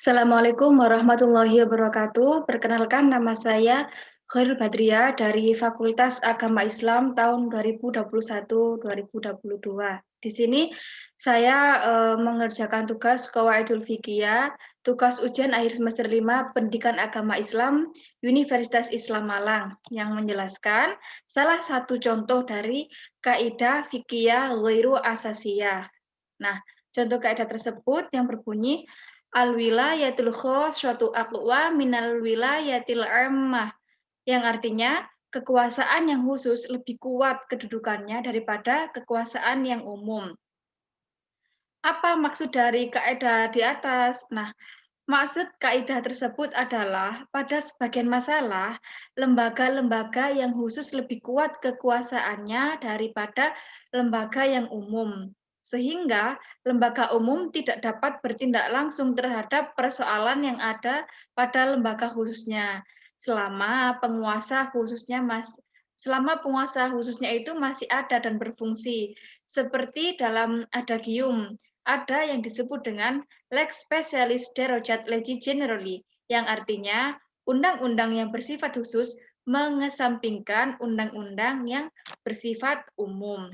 Assalamualaikum warahmatullahi wabarakatuh. Perkenalkan nama saya Khairul Badriah dari Fakultas Agama Islam tahun 2021-2022. Di sini saya mengerjakan tugas Qawaidul Fiqhiyah, tugas ujian akhir semester 5 Pendidikan Agama Islam Universitas Islam Malang yang menjelaskan salah satu contoh dari kaidah fikih ghairu asasiyah. Nah, contoh kaidah tersebut yang berbunyi al-wilayatul suatu aqwa minal wilayatil ammah, yang artinya kekuasaan yang khusus lebih kuat kedudukannya daripada kekuasaan yang umum. Apa maksud dari kaidah di atas? Nah, maksud kaidah tersebut adalah pada sebagian masalah, lembaga-lembaga yang khusus lebih kuat kekuasaannya daripada lembaga yang umum. Sehingga lembaga umum tidak dapat bertindak langsung terhadap persoalan yang ada pada lembaga khususnya. Selama penguasa khususnya itu masih ada dan berfungsi. Seperti dalam adagium, ada yang disebut dengan lex specialis derogat legi generali, yang artinya undang-undang yang bersifat khusus mengesampingkan undang-undang yang bersifat umum.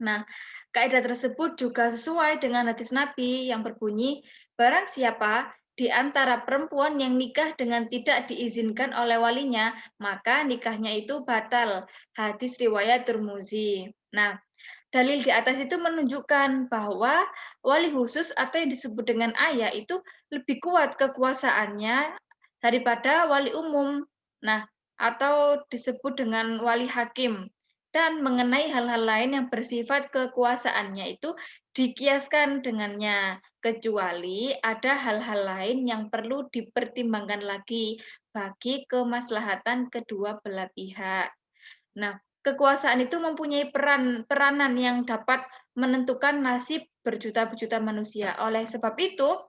Nah, kaidah tersebut juga sesuai dengan hadis Nabi yang berbunyi, barang siapa di antara perempuan yang nikah dengan tidak diizinkan oleh walinya, maka nikahnya itu batal. Hadis riwayat Tirmizi. Nah, dalil di atas itu menunjukkan bahwa wali khusus atau yang disebut dengan ayah itu lebih kuat kekuasaannya daripada wali umum. Nah, atau disebut dengan wali hakim. Dan mengenai hal-hal lain yang bersifat kekuasaannya itu dikiaskan dengannya, kecuali ada hal-hal lain yang perlu dipertimbangkan lagi bagi kemaslahatan kedua belah pihak. Nah, kekuasaan itu mempunyai peranan yang dapat menentukan nasib berjuta-juta manusia. Oleh sebab itu,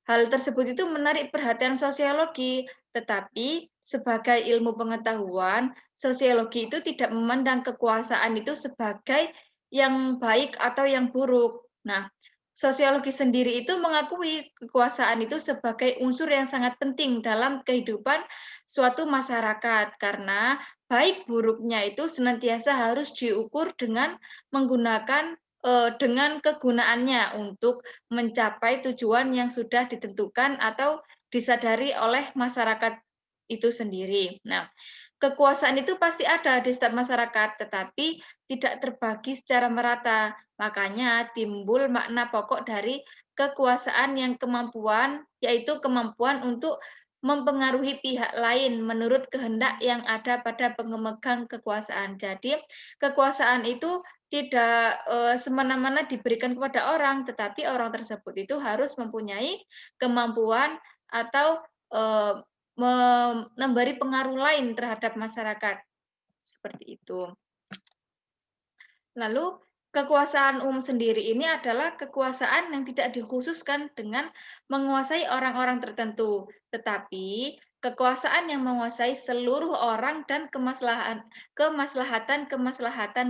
hal tersebut itu menarik perhatian sosiologi, tetapi sebagai ilmu pengetahuan, sosiologi itu tidak memandang kekuasaan itu sebagai yang baik atau yang buruk. Nah, sosiologi sendiri itu mengakui kekuasaan itu sebagai unsur yang sangat penting dalam kehidupan suatu masyarakat, karena baik buruknya itu senantiasa harus diukur dengan menggunakan dengan kegunaannya untuk mencapai tujuan yang sudah ditentukan atau disadari oleh masyarakat itu sendiri. Nah, kekuasaan itu pasti ada di setiap masyarakat, tetapi tidak terbagi secara merata. Makanya timbul makna pokok dari kekuasaan yang kemampuan, yaitu kemampuan untuk mempengaruhi pihak lain menurut kehendak yang ada pada pemegang kekuasaan. Jadi, kekuasaan itu tidak semena-mena diberikan kepada orang, tetapi orang tersebut itu harus mempunyai kemampuan atau memberi pengaruh lain terhadap masyarakat, seperti itu. Lalu kekuasaan umum sendiri ini adalah kekuasaan yang tidak dikhususkan dengan menguasai orang-orang tertentu, tetapi kekuasaan yang menguasai seluruh orang dan kemaslahatan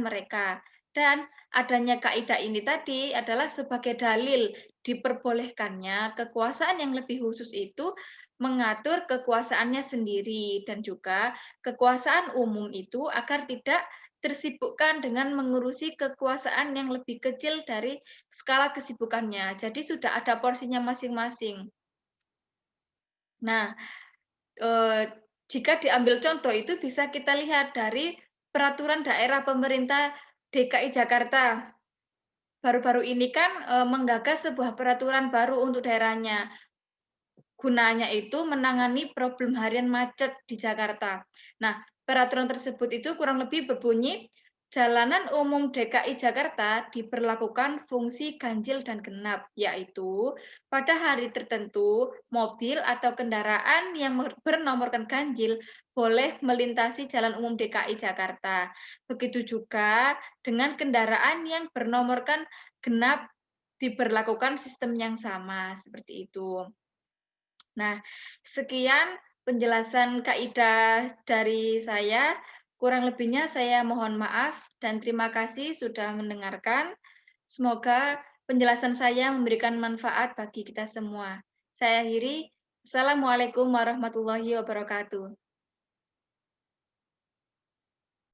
mereka. Dan adanya kaidah ini tadi adalah sebagai dalil diperbolehkannya kekuasaan yang lebih khusus itu mengatur kekuasaannya sendiri, dan juga kekuasaan umum itu agar tidak tersibukkan dengan mengurusi kekuasaan yang lebih kecil dari skala kesibukannya. Jadi sudah ada porsinya masing-masing. Nah, jika diambil contoh itu bisa kita lihat dari peraturan daerah pemerintah DKI Jakarta. Baru-baru ini kan menggagas sebuah peraturan baru untuk daerahnya. Gunanya itu menangani problem harian macet di Jakarta. Nah, peraturan tersebut itu kurang lebih berbunyi, jalanan umum DKI Jakarta diberlakukan fungsi ganjil dan genap, yaitu pada hari tertentu mobil atau kendaraan yang bernomorkan ganjil boleh melintasi jalan umum DKI Jakarta. Begitu juga dengan kendaraan yang bernomorkan genap diberlakukan sistem yang sama, seperti itu. Nah, sekian penjelasan kaidah dari saya. Kurang lebihnya saya mohon maaf dan terima kasih sudah mendengarkan. Semoga penjelasan saya memberikan manfaat bagi kita semua. Saya akhiri, Assalamualaikum warahmatullahi wabarakatuh.